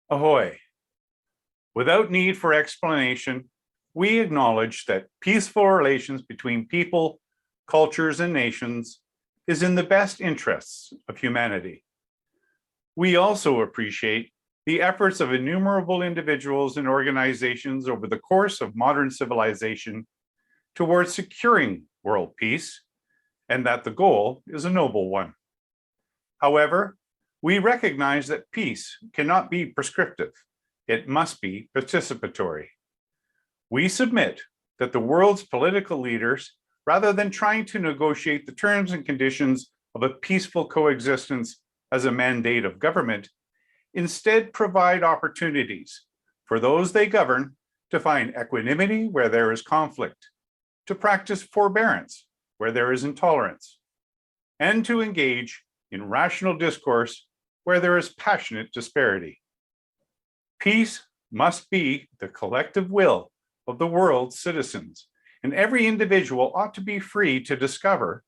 Ahoy! Without need for explanation, we acknowledge that peaceful relations between people, cultures, and nations is in the best interests of humanity. We also appreciate the efforts of innumerable individuals and organizations over the course of modern civilization towards securing world peace, and that the goal is a noble one. However, we recognize that peace cannot be prescriptive. It must be participatory. We submit that the world's political leaders, rather than trying to negotiate the terms and conditions of a peaceful coexistence as a mandate of government, instead provide opportunities for those they govern to find equanimity where there is conflict, to practice forbearance where there is intolerance, and to engage in rational discourse where there is passionate disparity. Peace must be the collective will of the world's citizens, and every individual ought to be free to discover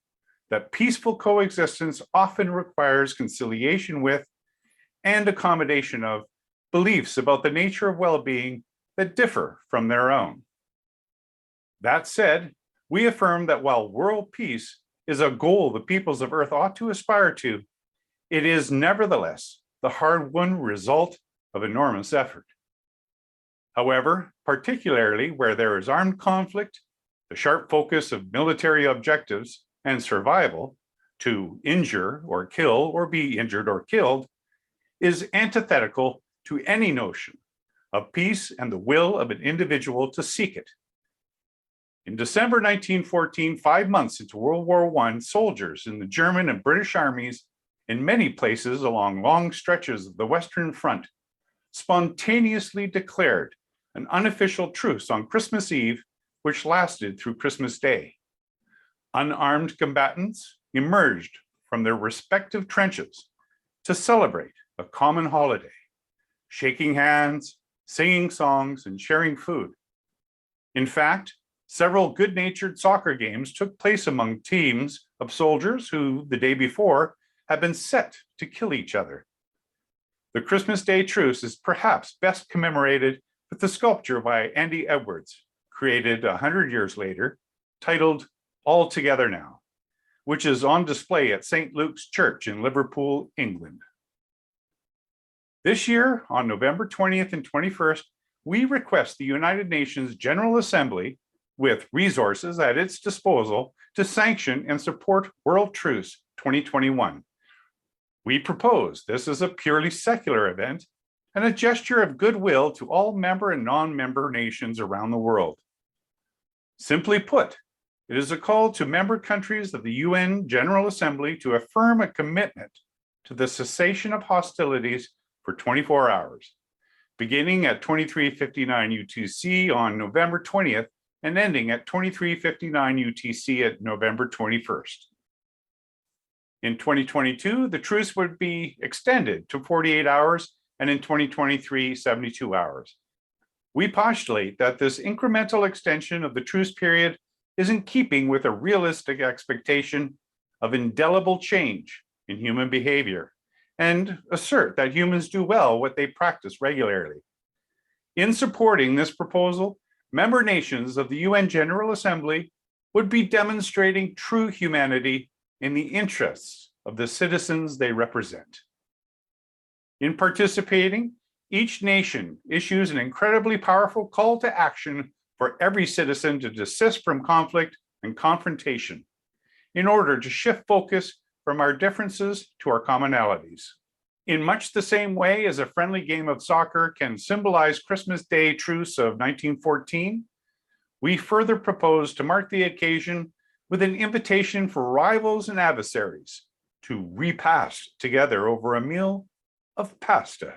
that peaceful coexistence often requires conciliation with and accommodation of beliefs about the nature of well-being that differ from their own. That said, we affirm that while world peace is a goal the peoples of Earth ought to aspire to, it is nevertheless the hard-won result of enormous effort. However, particularly where there is armed conflict, the sharp focus of military objectives and survival to injure or kill or be injured or killed is antithetical to any notion of peace and the will of an individual to seek it. In December 1914, 5 months into World War I, soldiers in the German and British armies in many places along long stretches of the Western Front spontaneously declared an unofficial truce on Christmas Eve, which lasted through Christmas Day. Unarmed combatants emerged from their respective trenches to celebrate a common holiday, shaking hands, singing songs, and sharing food. In fact, several good-natured soccer games took place among teams of soldiers who, the day before, had been set to kill each other. The Christmas Day truce is perhaps best commemorated with the sculpture by Andy Edwards, created 100 years later, titled All Together Now, which is on display at St. Luke's Church in Liverpool, England. This year, on November 20th and 21st, we request the United Nations General Assembly, with resources at its disposal, to sanction and support World Truce 2021. We propose this as a purely secular event and a gesture of goodwill to all member and non-member nations around the world. Simply put, it is a call to member countries of the UN General Assembly to affirm a commitment to the cessation of hostilities for 24 hours, beginning at 23:59 UTC on November 20th and ending at 23:59 UTC at November 21st. In 2022, the truce would be extended to 48 hours, and in 2023, 72 hours. We postulate that this incremental extension of the truce period is in keeping with a realistic expectation of indelible change in human behavior, and assert that humans do well what they practice regularly. In supporting this proposal, member nations of the UN General Assembly would be demonstrating true humanity in the interests of the citizens they represent. In participating, each nation issues an incredibly powerful call to action for every citizen to desist from conflict and confrontation in order to shift focus from our differences to our commonalities. In much the same way as a friendly game of soccer can symbolize Christmas Day truce of 1914, we further propose to mark the occasion with an invitation for rivals and adversaries to repast together over a meal of pasta,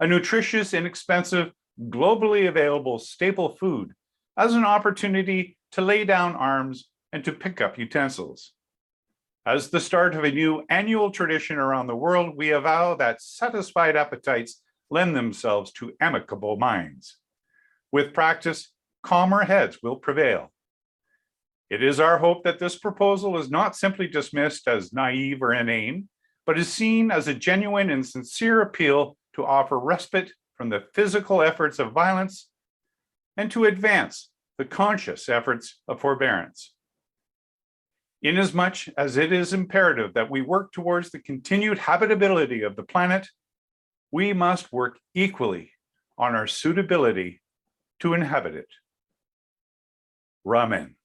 a nutritious, inexpensive, globally available staple food, as an opportunity to lay down arms and to pick up utensils. As the start of a new annual tradition around the world, we avow that satisfied appetites lend themselves to amicable minds. With practice, calmer heads will prevail. It is our hope that this proposal is not simply dismissed as naive or inane, but is seen as a genuine and sincere appeal to offer respite from the physical efforts of violence and to advance the conscious efforts of forbearance. Inasmuch as it is imperative that we work towards the continued habitability of the planet, we must work equally on our suitability to inhabit it. Ramen.